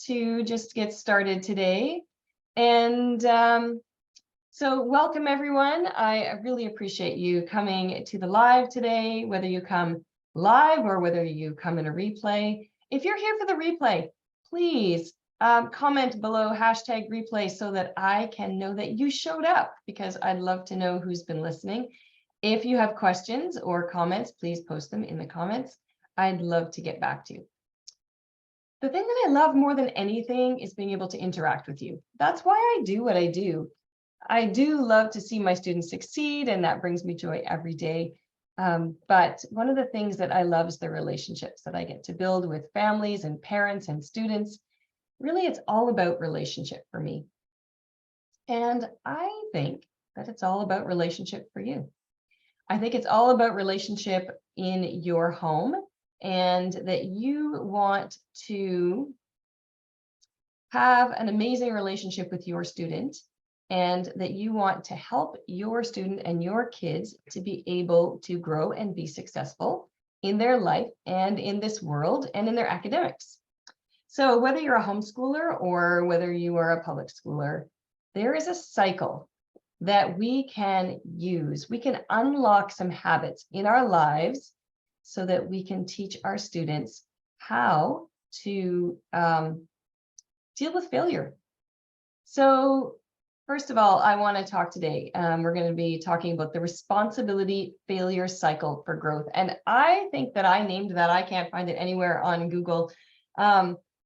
to just get started today. And so welcome everyone. I really appreciate you coming to the live today, whether you come live or whether you come in a replay. If you're here for the replay, please comment below #replay so that I can know that you showed up, because I'd love to know who's been listening. If you have questions or comments, please post them in the comments. I'd love to get back to you. The thing that I love more than anything is being able to interact with you. That's why I do what I do. I do love to see my students succeed, and that brings me joy every day. But one of the things that I love is the relationships that I get to build with families and parents and students. Really, it's all about relationship for me. And I think that it's all about relationship for you. I think it's all about relationship in your home, and that you want to have an amazing relationship with your student, and that you want to help your student and your kids to be able to grow and be successful in their life and in this world and in their academics. So whether you're a homeschooler or whether you are a public schooler, there is a cycle that we can use. We can unlock some habits in our lives so that we can teach our students how to deal with failure. So first of all, I want to talk today. We're going to be talking about the responsibility-failure cycle for growth. And I think that I named that. I can't find it anywhere on Google.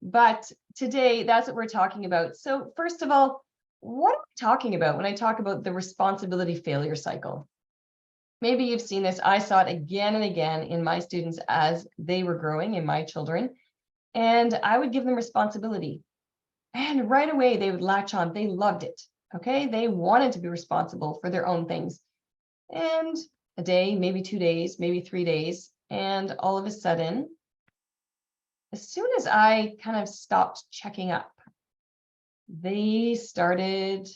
But today, that's what we're talking about. So first of all, what am I talking about when I talk about the responsibility-failure cycle? Maybe you've seen this. I saw it again and again in my students as they were growing, in my children. And I would give them responsibility. And right away, they would latch on. They loved it. Okay, they wanted to be responsible for their own things. And a day, maybe 2 days, maybe 3 days. And all of a sudden, as soon as I kind of stopped checking up, they started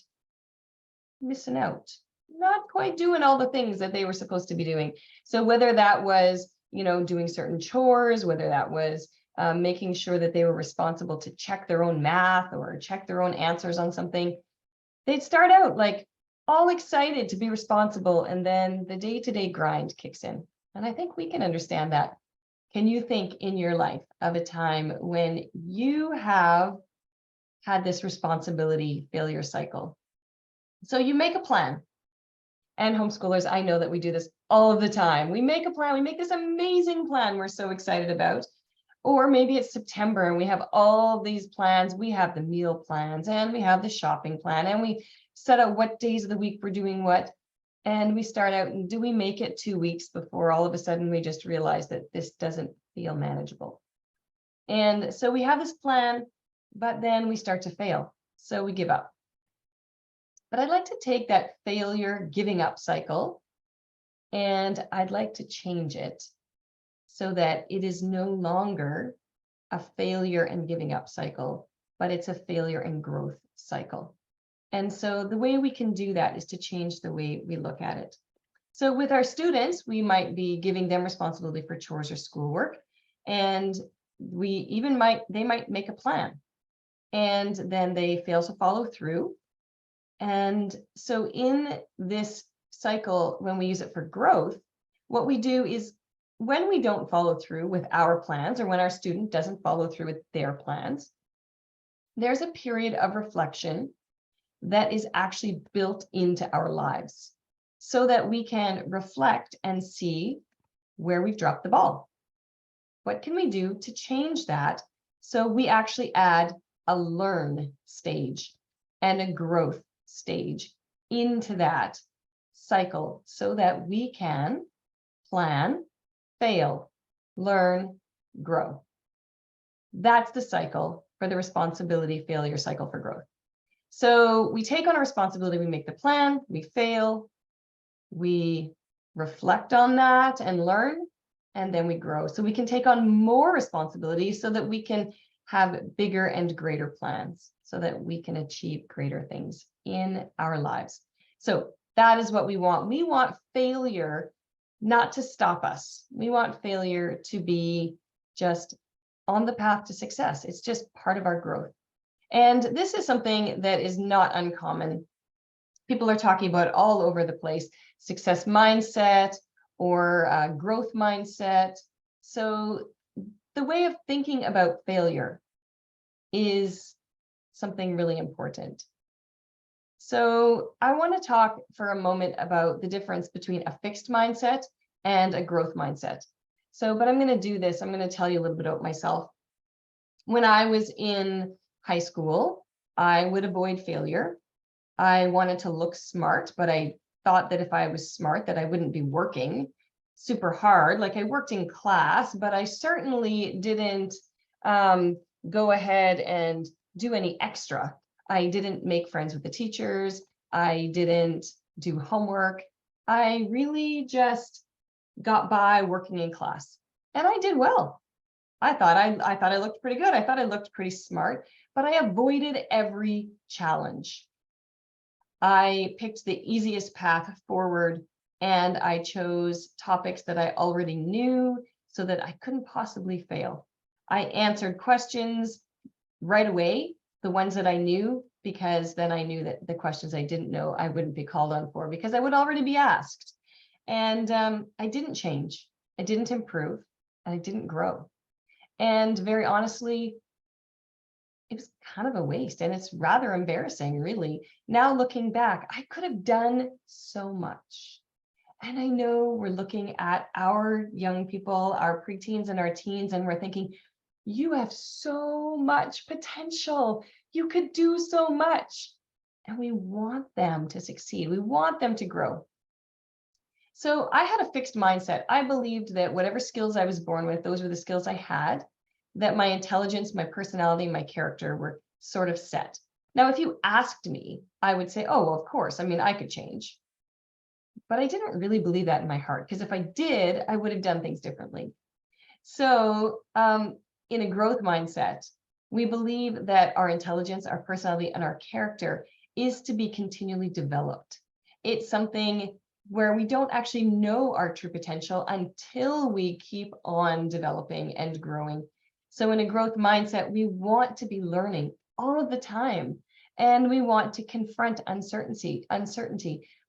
missing out, not quite doing all the things that they were supposed to be doing. So whether that was, doing certain chores, whether that was making sure that they were responsible to check their own math or check their own answers on something, they'd start out like all excited to be responsible, and then the day-to-day grind kicks in. And I think we can understand that. Can you think in your life of a time when you have had this responsibility failure cycle? So you make a plan. And homeschoolers, I know that we do this all of the time. We make a plan, we make this amazing plan we're so excited about. Or maybe it's September and we have all these plans. We have the meal plans and we have the shopping plan, and we set out what days of the week we're doing what. And we start out, and do we make it 2 weeks before all of a sudden we just realize that this doesn't feel manageable? And so we have this plan, but then we start to fail. So we give up. But I'd like to take that failure giving up cycle, and I'd like to change it so that it is no longer a failure and giving up cycle, but it's a failure and growth cycle. And so the way we can do that is to change the way we look at it. So with our students, we might be giving them responsibility for chores or schoolwork, and they might make a plan, and then they fail to follow through. And so in this cycle, when we use it for growth, what we do is, when we don't follow through with our plans, or when our student doesn't follow through with their plans, there's a period of reflection that is actually built into our lives so that we can reflect and see where we've dropped the ball. What can we do to change that? So we actually add a learn stage and a growth stage into that cycle so that we can plan, fail, learn, grow. That's the cycle for the responsibility-failure cycle for growth. So we take on a responsibility, we make the plan, we fail, we reflect on that and learn, and then we grow. So we can take on more responsibility so that we can have bigger and greater plans, so that we can achieve greater things in our lives. So that is what we want. We want failure not to stop us. We want failure to be just on the path to success. It's just part of our growth. And this is something that is not uncommon. People are talking about it all over the place, success mindset or growth mindset. So the way of thinking about failure is something really important. So I want to talk for a moment about the difference between a fixed mindset and a growth mindset. But I'm going to do this. I'm going to tell you a little bit about myself. When I was in high school, I would avoid failure. I wanted to look smart, but I thought that if I was smart, that I wouldn't be working super hard. Like, I worked in class, but I certainly didn't go ahead and do any extra. I didn't make friends with the teachers. I didn't do homework. I really just got by working in class, and I did well. I thought I looked pretty good. I thought I looked pretty smart, but I avoided every challenge. I picked the easiest path forward, and I chose topics that I already knew so that I couldn't possibly fail. I answered questions right away, the ones that I knew, because then I knew that the questions I didn't know, I wouldn't be called on for because I would already be asked. And I didn't change, I didn't improve, and I didn't grow. And very honestly, it was kind of a waste, and it's rather embarrassing, really. Now looking back, I could have done so much. And I know we're looking at our young people, our preteens and our teens, and we're thinking, you have so much potential. You could do so much. And we want them to succeed. We want them to grow. So I had a fixed mindset. I believed that whatever skills I was born with, those were the skills I had, that my intelligence, my personality, my character were sort of set. Now, if you asked me, I would say, oh, well, of course. I mean, I could change. But I didn't really believe that in my heart, because if I did, I would have done things differently. So in a growth mindset, we believe that our intelligence, our personality, and our character is to be continually developed. It's something where we don't actually know our true potential until we keep on developing and growing. So in a growth mindset, we want to be learning all of the time, and we want to confront uncertainty.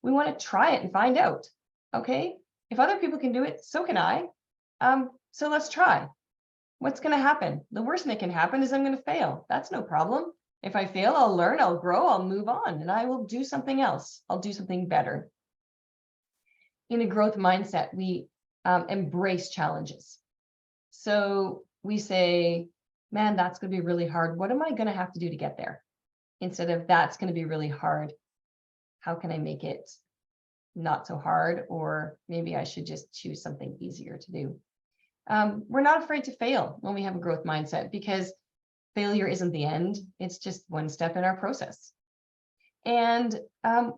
We want to try it and find out. Okay, if other people can do it, so can I. So let's try. What's going to happen? The worst thing that can happen is I'm going to fail. That's no problem. If I fail, I'll learn, I'll grow, I'll move on, and I will do something else. I'll do something better. In a growth mindset, we embrace challenges. So we say, man, that's going to be really hard. What am I going to have to do to get there? Instead of, that's going to be really hard. How can I make it not so hard? Or maybe I should just choose something easier to do. We're not afraid to fail when we have a growth mindset, because failure isn't the end. It's just one step in our process. And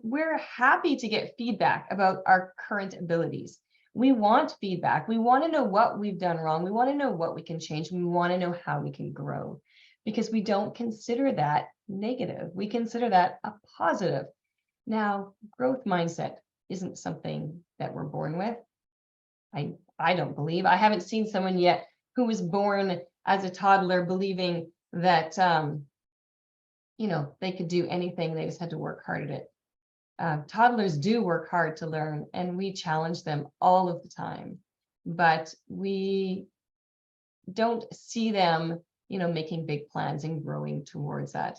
we're happy to get feedback about our current abilities. We want feedback. We want to know what we've done wrong. We want to know what we can change. We want to know how we can grow, because we don't consider that negative. We consider that a positive. Now, growth mindset isn't something that we're born with. I don't believe. I haven't seen someone yet who was born as a toddler believing that they could do anything. They just had to work hard at it. Toddlers do work hard to learn, and we challenge them all of the time, but we don't see them, making big plans and growing towards that.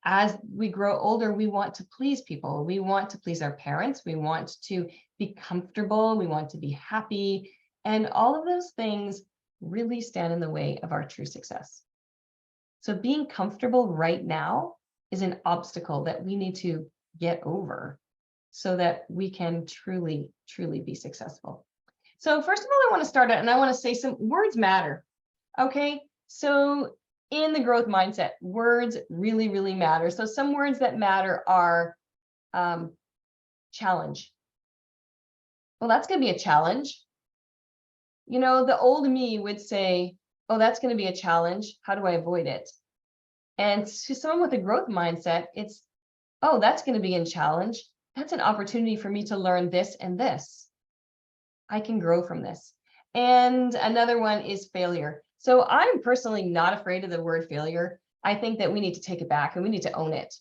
As we grow older, we want to please people. We want to please our parents. We want to be comfortable. We want to be happy. And all of those things really stand in the way of our true success. So being comfortable right now is an obstacle that we need to get over so that we can truly, truly be successful. So first of all, I want to start out and I want to say some words matter. Okay, so in the growth mindset, words really, really matter. So some words that matter are challenge. Well, that's going to be a challenge. The old me would say, oh, that's going to be a challenge. How do I avoid it? And to someone with a growth mindset, it's, oh, that's going to be a challenge. That's an opportunity for me to learn this and this. I can grow from this. And another one is failure. So I'm personally not afraid of the word failure. I think that we need to take it back and we need to own it.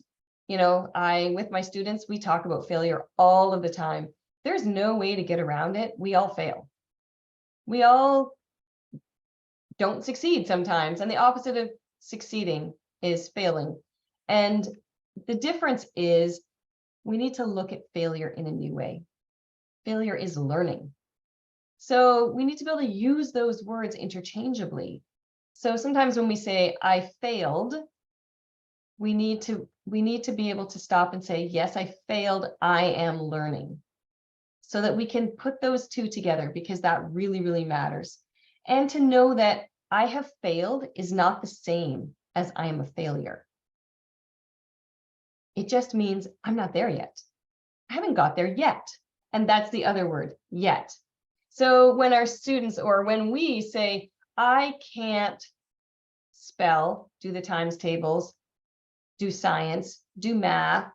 With my students, we talk about failure all of the time. There's no way to get around it. We all fail. We all don't succeed sometimes. And the opposite of succeeding is failing. And the difference is we need to look at failure in a new way. Failure is learning. So we need to be able to use those words interchangeably. So sometimes when we say, I failed, we need to be able to stop and say, yes, I failed, I am learning. So that we can put those two together, because that really, really matters. And to know that I have failed is not the same as I am a failure. It just means I'm not there yet. I haven't got there yet. And that's the other word, yet. So when our students, or when we say, I can't spell, do the times tables, do science, do math,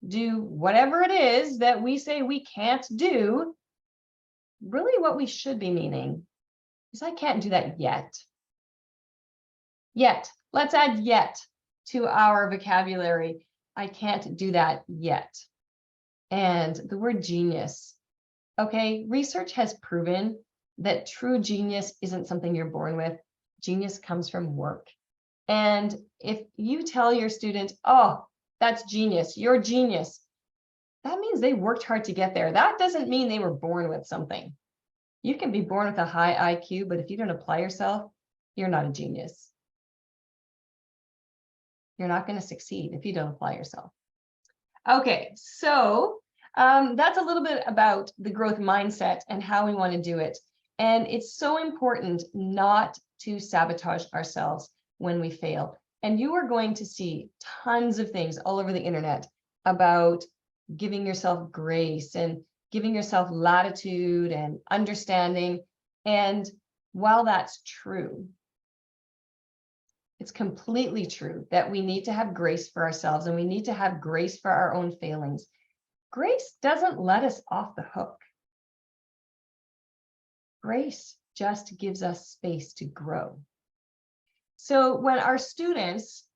do whatever it is that we say we can't do, really what we should be meaning is I can't do that yet. Yet. Let's add yet to our vocabulary. I can't do that yet. And the word genius. Okay, research has proven that true genius isn't something you're born with. Genius comes from work. And if you tell your student, oh, that's genius, you're genius, that means they worked hard to get there. That doesn't mean they were born with something. You can be born with a high IQ, but if you don't apply yourself, you're not a genius. You're not going to succeed if you don't apply yourself. Okay, so that's a little bit about the growth mindset and how we want to do it. And it's so important not to sabotage ourselves when we fail. And you are going to see tons of things all over the internet about giving yourself grace and giving yourself latitude and understanding. And while that's true, it's completely true that we need to have grace for ourselves and we need to have grace for our own failings. Grace doesn't let us off the hook. Grace just gives us space to grow. So when our students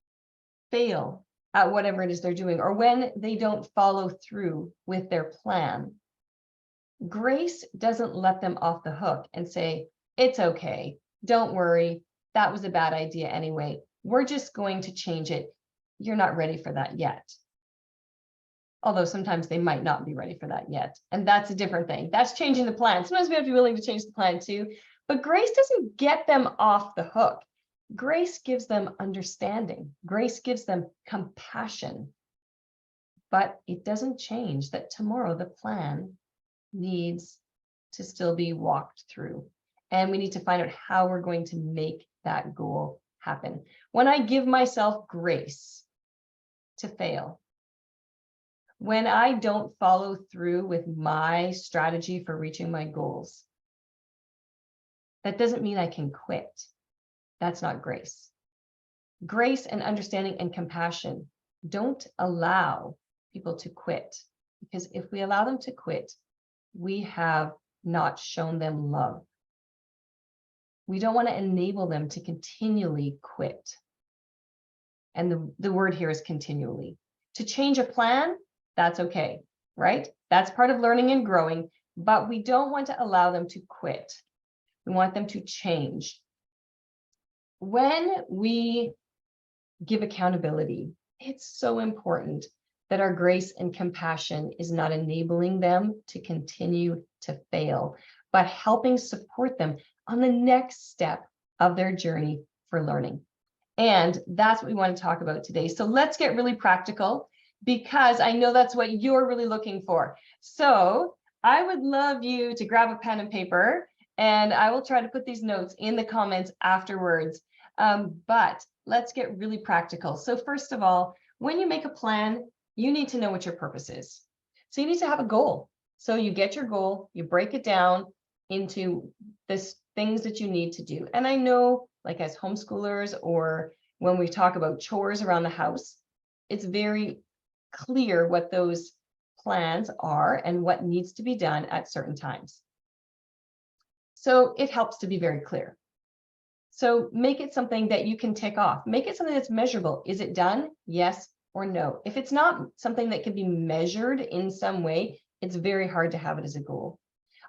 fail at whatever it is they're doing, or when they don't follow through with their plan, grace doesn't let them off the hook and say, it's okay, don't worry, that was a bad idea anyway. We're just going to change it. You're not ready for that yet. Although sometimes they might not be ready for that yet. And that's a different thing. That's changing the plan. Sometimes we have to be willing to change the plan too. But grace doesn't get them off the hook. Grace gives them understanding. Grace gives them compassion. But it doesn't change that tomorrow the plan needs to still be walked through. And we need to find out how we're going to make that goal happen. When I give myself grace to fail, when I don't follow through with my strategy for reaching my goals, that doesn't mean I can quit. That's not grace. Grace and understanding and compassion don't allow people to quit, because if we allow them to quit, we have not shown them love. We don't want to enable them to continually quit. And the word here is continually. To change a plan, that's okay, right? That's part of learning and growing, but we don't want to allow them to quit. We want them to change. When we give accountability, it's so important that our grace and compassion is not enabling them to continue to fail, but helping support them on the next step of their journey for learning. And that's what we want to talk about today. So let's get really practical, because I know that's what you're really looking for. So I would love you to grab a pen and paper, and I will try to put these notes in the comments afterwards. But let's get really practical. So first of all, when you make a plan, you need to know what your purpose is. So you need to have a goal. So you get your goal, you break it down into this things that you need to do. And I know, like as homeschoolers, or when we talk about chores around the house, it's very clear what those plans are and what needs to be done at certain times. So it helps to be very clear. So make it something that you can tick off. Make it something that's measurable. Is it done? Yes or no. If it's not something that can be measured in some way, it's very hard to have it as a goal.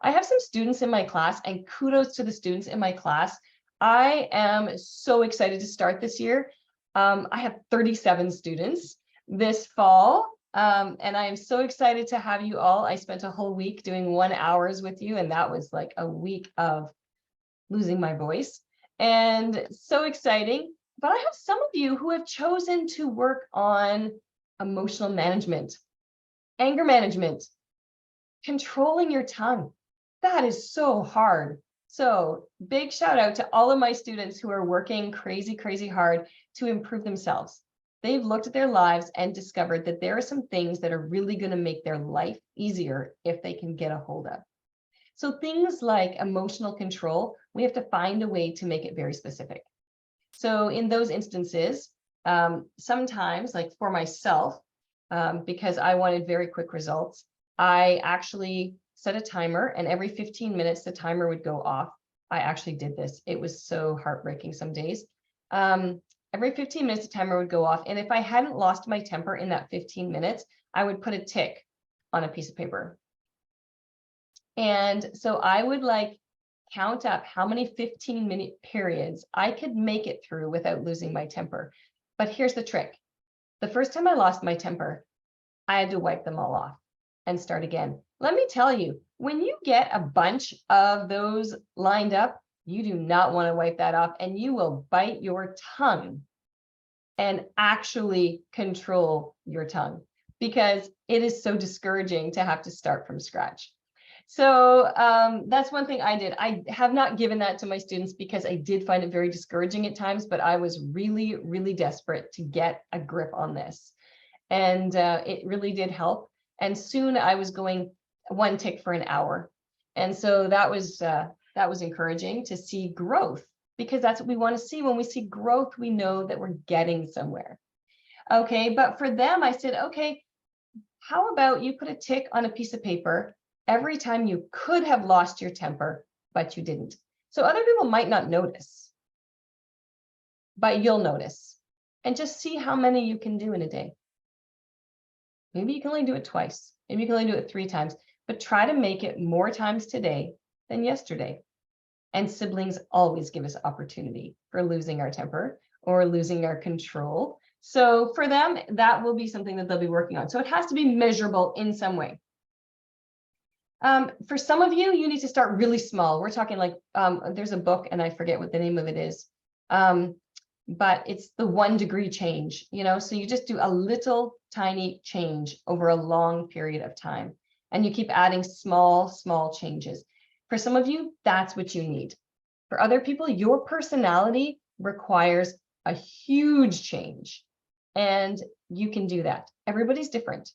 I have some students in my class, and kudos to the students in my class. I am so excited to start this year. I have 37 students this fall, and I am so excited to have you all. I spent a whole week doing 1 hour with you, and that was like a week of losing my voice, and so exciting. But I have some of you who have chosen to work on emotional management, anger management, controlling your tongue. That is so hard. So big shout out to all of my students who are working crazy, crazy hard to improve themselves. They've looked at their lives and discovered that there are some things that are really going to make their life easier if they can get a hold of. So things like emotional control, we have to find a way to make it very specific. So in those instances, sometimes, like for myself, because I wanted very quick results, I actually set a timer, and every 15 minutes, the timer would go off. I actually did this. It was so heartbreaking some days. Every 15 minutes, the timer would go off. And if I hadn't lost my temper in that 15 minutes, I would put a tick on a piece of paper. And so I would like count up how many 15-minute periods I could make it through without losing my temper. But here's the trick. The first time I lost my temper, I had to wipe them all off and start again. Let me tell you, when you get a bunch of those lined up, you do not want to wipe that off, and you will bite your tongue and actually control your tongue, because it is so discouraging to have to start from scratch. So that's one thing I did. I have not given that to my students because I did find it very discouraging at times, but I was really, really desperate to get a grip on this. And it really did help. And soon I was going 1 tick for an hour. And so that was encouraging to see growth, because that's what we want to see. When we see growth, we know that we're getting somewhere. Okay, but for them, I said, okay, how about you put a tick on a piece of paper every time you could have lost your temper, but you didn't. So other people might not notice, but you'll notice. And just see how many you can do in a day. Maybe you can only do it twice. Maybe you can only do it 3 times, but try to make it more times today than yesterday. And siblings always give us opportunity for losing our temper or losing our control. So for them, that will be something that they'll be working on. So it has to be measurable in some way. For some of you, you need to start really small. We're talking like, there's a book and I forget what the name of it is. But it's the 1 degree change, so you just do a little tiny change over a long period of time. And you keep adding small, small changes. For some of you, that's what you need. For other people, your personality requires a huge change. And you can do that. Everybody's different.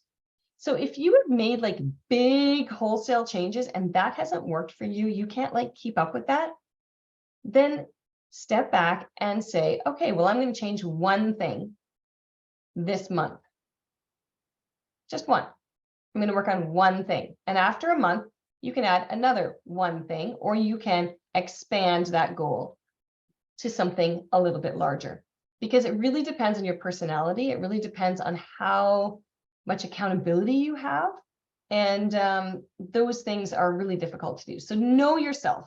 So if you have made like big wholesale changes and that hasn't worked for you, you can't like keep up with that, then step back and say, okay, well, I'm going to change 1 thing this month. Just 1. I'm going to work on 1 thing. And after a month, you can add another 1 thing, or you can expand that goal to something a little bit larger, because it really depends on your personality. It really depends on how much accountability you have. And those things are really difficult to do. So know yourself.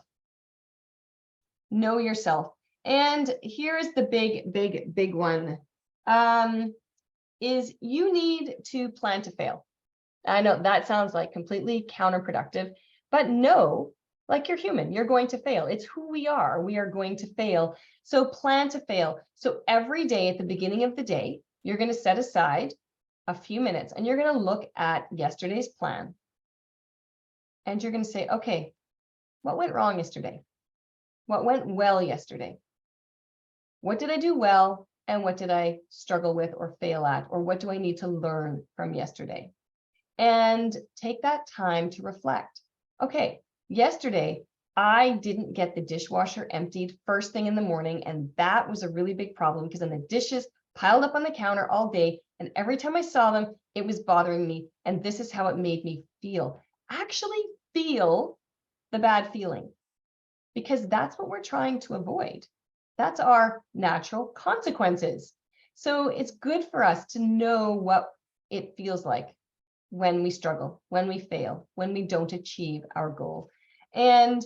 Know yourself. And here's the big one, is you need to plan to fail. I know that sounds like completely counterproductive, but no, like you're human, you're going to fail. It's who we are. We are going to fail. So plan to fail. So every day at the beginning of the day, you're going to set aside a few minutes and you're going to look at yesterday's plan. And you're going to say, okay, what went wrong yesterday? What went well yesterday? What did I do well? And what did I struggle with or fail at? Or what do I need to learn from yesterday? And take that time to reflect. Okay, yesterday, I didn't get the dishwasher emptied first thing in the morning. And that was a really big problem, because then the dishes piled up on the counter all day. And every time I saw them, it was bothering me. And this is how it made me feel. Actually feel the bad feeling, because that's what we're trying to avoid. That's our natural consequences. So it's good for us to know what it feels like when we struggle, when we fail, when we don't achieve our goal. And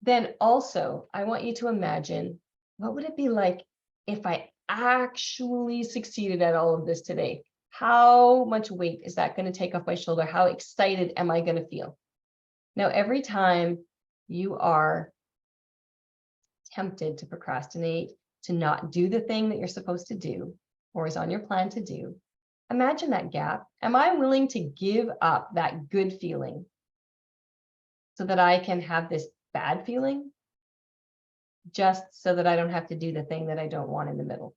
then also, I want you to imagine, what would it be like if I actually succeeded at all of this today? How much weight is that going to take off my shoulder? How excited am I going to feel? Now, every time you are tempted to procrastinate, to not do the thing that you're supposed to do or is on your plan to do, imagine that gap. Am I willing to give up that good feeling so that I can have this bad feeling, just so that I don't have to do the thing that I don't want in the middle?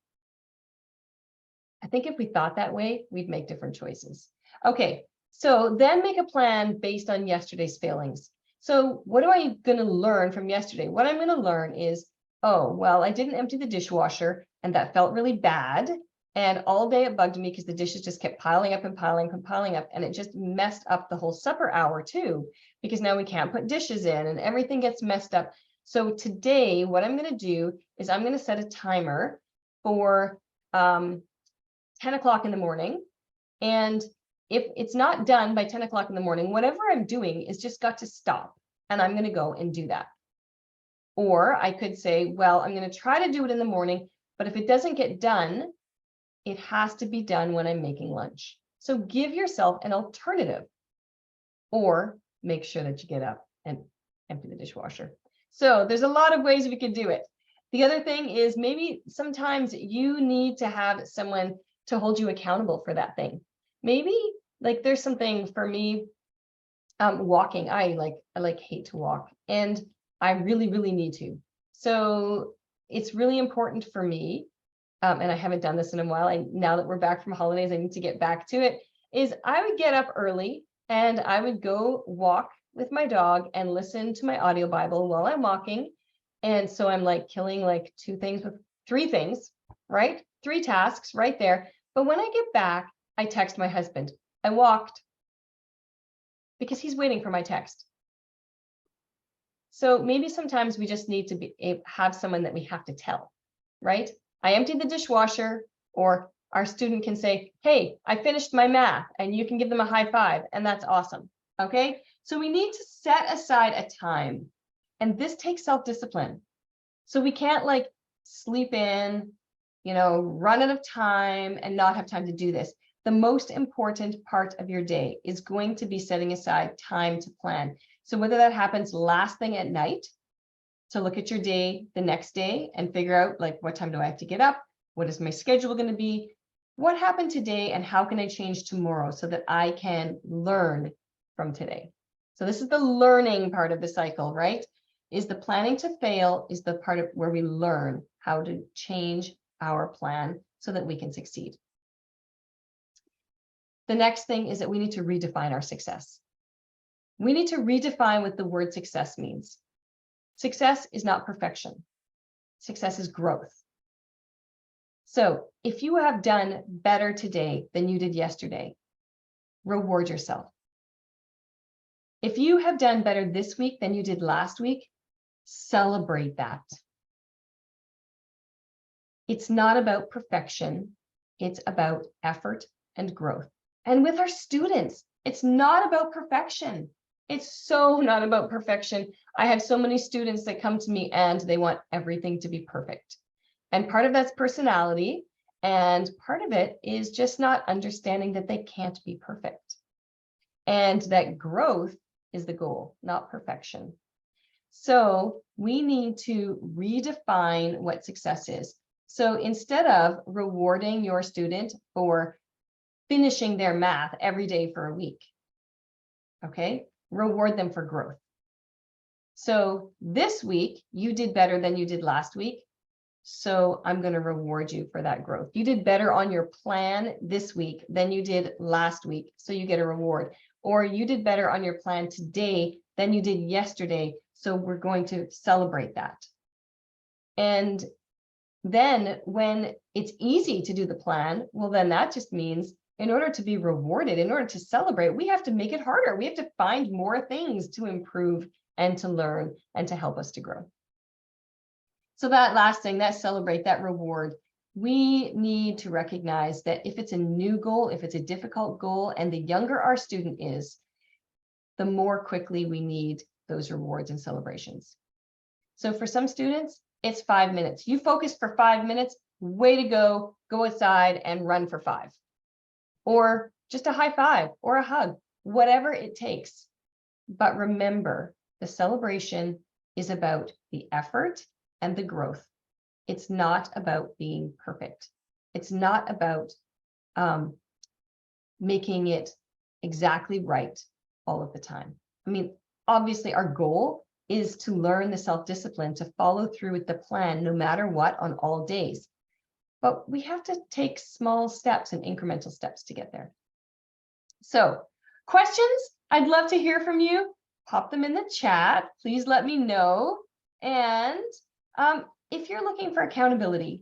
I think if we thought that way, we'd make different choices. Okay, so then make a plan based on yesterday's failings. So what am I going to learn from yesterday? What I'm going to learn is, oh, well, I didn't empty the dishwasher, and that felt really bad. And all day it bugged me because the dishes just kept piling up and piling up. And it just messed up the whole supper hour too, because now we can't put dishes in and everything gets messed up. So today, what I'm going to do is I'm going to set a timer for 10 o'clock in the morning. And if it's not done by 10 o'clock in the morning, whatever I'm doing is just got to stop. And I'm going to go and do that. Or I could say, well, I'm going to try to do it in the morning, but if it doesn't get done, it has to be done when I'm making lunch. So give yourself an alternative, or make sure that you get up and empty the dishwasher. So there's a lot of ways we could do it. The other thing is, maybe sometimes you need to have someone to hold you accountable for that thing. Maybe like there's something for me, walking. I hate to walk, and I really need to. So it's really important for me. And I haven't done this in a while. Now that we're back from holidays, I need to get back to it, is I would get up early and I would go walk with my dog and listen to my audio Bible while I'm walking. And so I'm like killing like three things, right? 3 tasks right there. But when I get back, I text my husband, I walked, because he's waiting for my text. So maybe sometimes we just need to have someone that we have to tell, right? I emptied the dishwasher, or our student can say, hey, I finished my math, and you can give them a high five, and that's awesome. Okay, so we need to set aside a time, and this takes self-discipline. So we can't like sleep in, run out of time and not have time to do this. The most important part of your day is going to be setting aside time to plan. So whether that happens last thing at night, to look at your day the next day and figure out like, what time do I have to get up? What is my schedule going to be? What happened today and how can I change tomorrow so that I can learn from today? So this is the learning part of the cycle, right? Is the planning to fail is the part of where we learn how to change our plan so that we can succeed. The next thing is that we need to redefine our success. We need to redefine what the word success means. Success is not perfection. Success is growth. So if you have done better today than you did yesterday, reward yourself. If you have done better this week than you did last week, celebrate that. It's not about perfection. It's about effort and growth. And with our students, it's not about perfection. It's so not about perfection. I have so many students that come to me and they want everything to be perfect. And part of that's personality. And part of it is just not understanding that they can't be perfect. And that growth is the goal, not perfection. So we need to redefine what success is. So instead of rewarding your student for finishing their math every day for a week, okay, reward them for growth. So this week, you did better than you did last week. So I'm going to reward you for that growth. You did better on your plan this week than you did last week. So you get a reward. Or you did better on your plan today than you did yesterday. So we're going to celebrate that. And then when it's easy to do the plan, well, then that just means in order to be rewarded, in order to celebrate, we have to make it harder. We have to find more things to improve and to learn and to help us to grow. So that last thing, that celebrate, that reward, we need to recognize that if it's a new goal, if it's a difficult goal, and the younger our student is, the more quickly we need those rewards and celebrations. So for some students, it's 5 minutes. You focus for 5 minutes, way to go outside and run for 5. Or just a high five or a hug, whatever it takes. But remember, the celebration is about the effort and the growth. It's not about being perfect. It's not about making it exactly right all of the time. I mean, obviously our goal is to learn the self-discipline to follow through with the plan no matter what on all days. But we have to take small steps and incremental steps to get there. So, questions? I'd love to hear from you. Pop them in the chat. Please let me know. And if you're looking for accountability,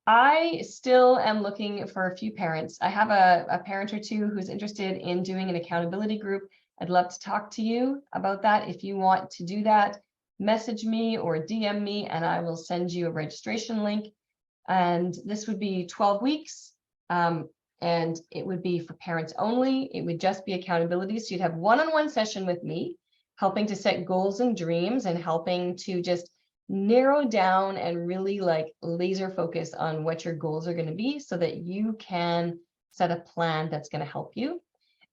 I still am looking for a few parents. I have a parent or two who's interested in doing an accountability group. I'd love to talk to you about that. If you want to do that, message me or DM me and I will send you a registration link. And this would be 12 weeks. And it would be for parents only. It would just be accountability. So you'd have one-on-one session with me, helping to set goals and dreams and helping to just narrow down and really like laser focus on what your goals are going to be so that you can set a plan that's going to help you.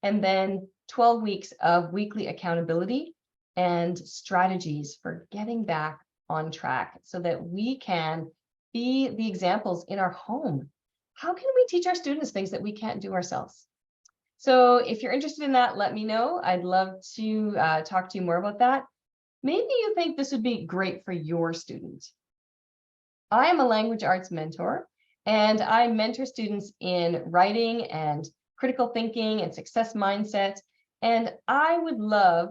And then 12 weeks of weekly accountability and strategies for getting back on track so that we can be the examples in our home. How can we teach our students things that we can't do ourselves? So if you're interested in that, let me know. I'd love to talk to you more about that. Maybe you think this would be great for your student. I am a language arts mentor, and I mentor students in writing and critical thinking and success mindset. And I would love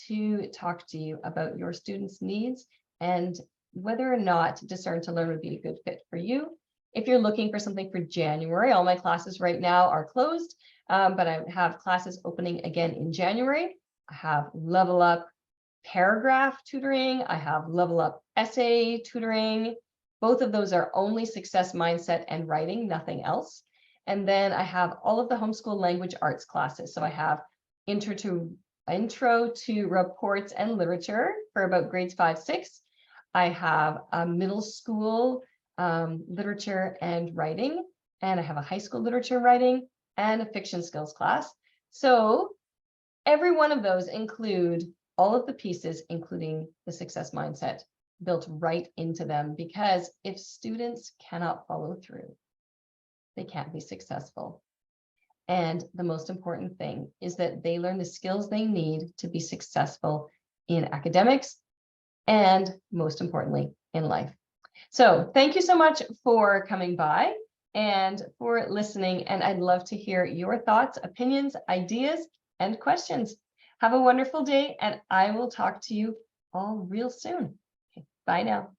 to talk to you about your students' needs and whether or not Discern to Learn would be a good fit for you. If you're looking for something for January, all my classes right now are closed, but I have classes opening again in January. I have Level Up paragraph tutoring. I have Level Up essay tutoring. Both of those are only success mindset and writing, nothing else. And then I have all of the homeschool language arts classes. So I have intro to reports and literature for about grades 5, 6. I have a middle school literature and writing, and I have a high school literature writing and a fiction skills class. So every one of those include all of the pieces, including the success mindset, built right into them, because if students cannot follow through, they can't be successful. And the most important thing is that they learn the skills they need to be successful in academics and, most importantly, in life. So thank you so much for coming by and for listening. And I'd love to hear your thoughts, opinions, ideas, and questions. Have a wonderful day, and I will talk to you all real soon. Okay, bye now.